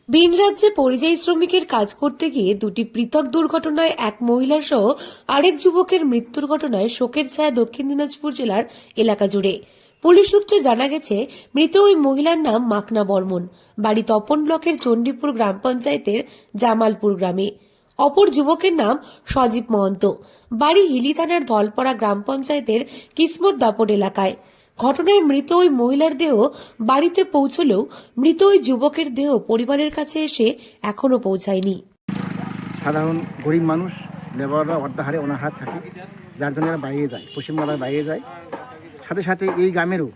ভিন রাজ্যে পরিযায়ী শ্রমিকের কাজ করতে গিয়ে দুটি পৃথক দুর্ঘটনায় এক মহিলা সহ আরেক যুবকের মৃত্যুর ঘটনায় শোকের ছায়া দক্ষিণ দিনাজপুর জেলার এলাকা জুড়ে। পুলিশ সূত্রে জানা গেছে, মৃত ওই মহিলার নাম মাকনা বর্মন, বাড়ি তপন ব্লকের চণ্ডীপুর গ্রাম পঞ্চায়েতের জামালপুর গ্রামে। অপর যুবকের নাম সজীব মহন্ত, বাড়ি হিলি থানার ধলপড়া গ্রাম পঞ্চায়েতের কিসমত দাপট এলাকায়। ঘটনায় মৃত ওই মহিলার দেহ বাড়িতে পৌঁছলেও মৃত ওই যুবকের দেহ পরিবারের কাছে এসে এখনো পৌঁছায়নি। সাধারণ গরিব মানুষ, লেবাররা অর্ধাহারে অনাহার থাকে, যার জন্য এরা বাইরে যায়, পশ্চিমবাংলার বাইরে যায়। সাথে সাথে এই গ্রামেরও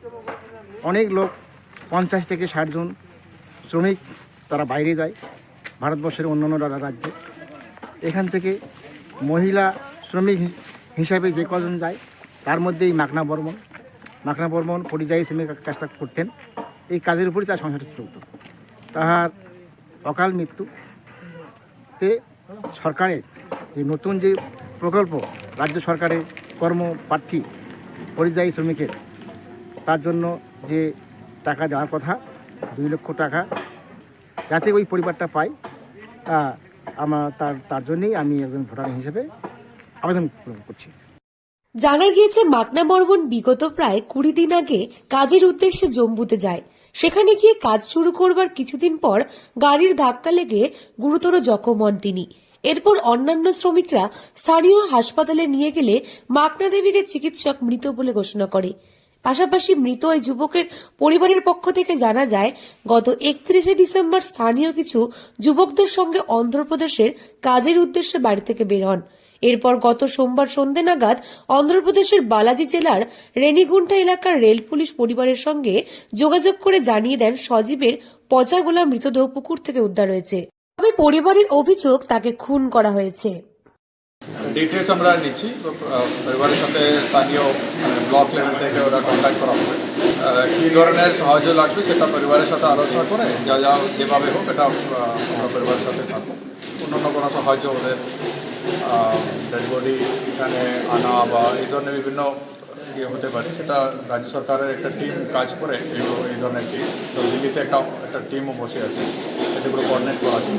অনেক লোক, 50 থেকে 60 জন শ্রমিক তারা বাইরে যায় ভারতবর্ষের অন্যান্য রাজ্যে। এখান থেকে মহিলা শ্রমিক হিসাবে যে কজন যায় তার মধ্যে এই মাকনা বর্মন পরিযায়ী শ্রমিক কাজটা করতেন। এই কাজের উপরই তার সংসার চলত। তাহার অকাল মৃত্যুতে সরকারের যে নতুন যে প্রকল্প, রাজ্য সরকারের কর্মপ্রার্থী পরিযায়ী শ্রমিকের, তার জন্য যে টাকা দেওয়ার কথা 2 লক্ষ টাকা, যাতে ওই পরিবারটা পায়, তার জন্যই আমি একজন ভোটার হিসেবে আবেদন করছি। জানা গিয়েছে, মাকনা বর্মন বিগত প্রায় 20 দিন আগে কাজের উদ্দেশ্যে জম্মুতে যায়। সেখানে গিয়ে কাজ শুরু করবার কিছুদিন পর গাড়ির ধাক্কা লেগে গুরুতর জখম হন তিনি। এরপর অন্যান্য শ্রমিকরা স্থানীয় হাসপাতালে নিয়ে গেলে মাকনা দেবীকে চিকিৎসক মৃত বলে ঘোষণা করে। পাশাপাশি মৃত ওই যুবকের পরিবারের পক্ষ থেকে জানা যায়, গত 31 ডিসেম্বর স্থানীয় কিছু যুবকদের সঙ্গে অন্ধ্রপ্রদেশের কাজের উদ্দেশ্যে বাড়ি থেকে বের হন। এরপর গত সোমবার সন্ধ্যে নাগাদ অন্ধ্রপ্রদেশের বালাজি জেলার রেনিগুন্টা এলাকার রেল পুলিশ পরিবারের সঙ্গে যোগাযোগ করে জানিয়ে দেন সজীবের পচা গোলা মৃতদেহ পুকুর থেকে উদ্ধার হয়েছে। তবে পরিবারের অভিযোগ তাকে খুন করা হয়েছে। ডিটেলস আমরা নিচ্ছি, পরিবারের সাথে স্থানীয় ব্লক লেভেল থেকে ওরা কন্ট্যাক্ট করা হবে। কী ধরনের সাহায্য লাগবে সেটা পরিবারের সাথে আলোচনা করে যেভাবে হোক এটা আমরা পরিবারের সাথে থাকবো। অন্যান্য কোনো সাহায্য ওদের ডেড বডি এখানে আনা বা এই ধরনের বিভিন্ন ইয়ে হতে পারে, সেটা রাজ্য সরকারের একটা টিম কাজ করে এই ধরনের কেস। তো দিল্লিতে একটা টিমও বসে আছে, এগুলো কোঅর্ডিনেট করা আছে।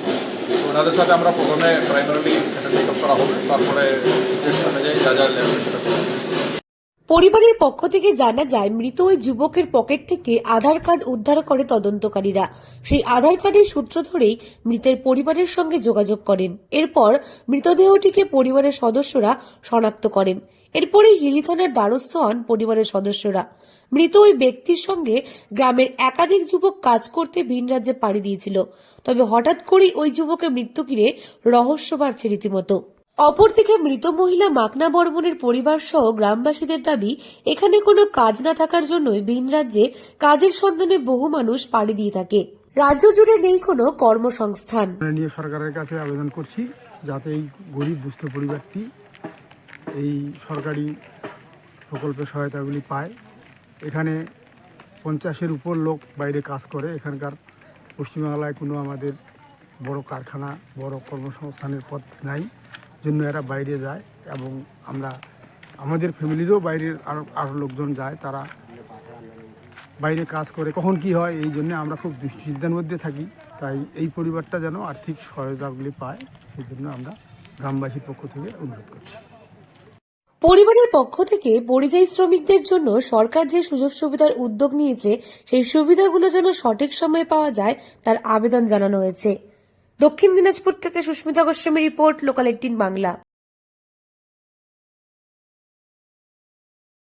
তো ওনাদের সাথে আমরা প্রথমে প্রাইমারিলি এটা টেক আপ করা হবে, তারপরে সিচুয়েশন অনুযায়ী যা লেভেল সেটা করা হবে। পরিবারের পক্ষ থেকে জানা যায়, মৃত ওই যুবকের পকেট থেকে আধার কার্ড উদ্ধার করে তদন্তকারীরা। সেই আধার কার্ডের সূত্র ধরেই মৃতের পরিবারের সঙ্গে যোগাযোগ করেন। এরপর মৃতদেহটিকে পরিবারের সদস্যরা শনাক্ত করেন। এরপরে হিলি থানার দ্বারস্থ হন পরিবারের সদস্যরা। মৃত ওই ব্যক্তির সঙ্গে গ্রামের একাধিক যুবক কাজ করতে ভিন রাজ্যে পাড়ি দিয়েছিল। তবে হঠাৎ করেই ওই যুবকের মৃত্যু ঘিরে রহস্য বাড়ছে রীতিমতো। অপরদিকে মৃত মহিলা মাকনা বর্মনের পরিবার সহ গ্রামবাসীদের দাবি, এখানে কোনো কাজ না থাকার জন্যই ভিন রাজ্যে কাজের সন্ধানে বহু মানুষ পাড়ি দিয়ে থাকে। রাজ্য জুড়ে নেই কোনো কর্মসংস্থান। মাননীয় সরকারের কাছে আবেদন করছি যাতে এই গরিব দুস্থ পরিবারটি এই সরকারি প্রকল্পের সহায়তাগুলি পায়। এখানে 50-এর উপর লোক বাইরে কাজ করে। এখানকার পশ্চিমবাংলায় কোনো আমাদের বড় কারখানা, বড় কর্মসংস্থানের পথ নাই, জন্য এরা বাইরে যায়। এবং আমাদের ফ্যামিলিরও বাইরের আরও লোকজন যায়, তারা বাইরে কাজ করে। কখন কি হয় এই জন্য আমরা খুব দুশ্চিন্তার মধ্যে থাকি। তাই এই পরিবারটা যেন আর্থিক সহায়তাগুলি পায়, সেই জন্য আমরা গ্রামবাসীর পক্ষ থেকে অনুরোধ করছি। পরিবারের পক্ষ থেকে পরিযায়ী শ্রমিকদের জন্য সরকার যে সুযোগ সুবিধার উদ্যোগ নিয়েছে, সেই সুবিধাগুলো যেন সঠিক সময়ে পাওয়া যায় তার আবেদন জানানো হয়েছে। দক্ষিণ দিনাজপুর থেকে সুস্মিতা গোস্বামী রিপোর্ট, লোকাল 18 বাংলা।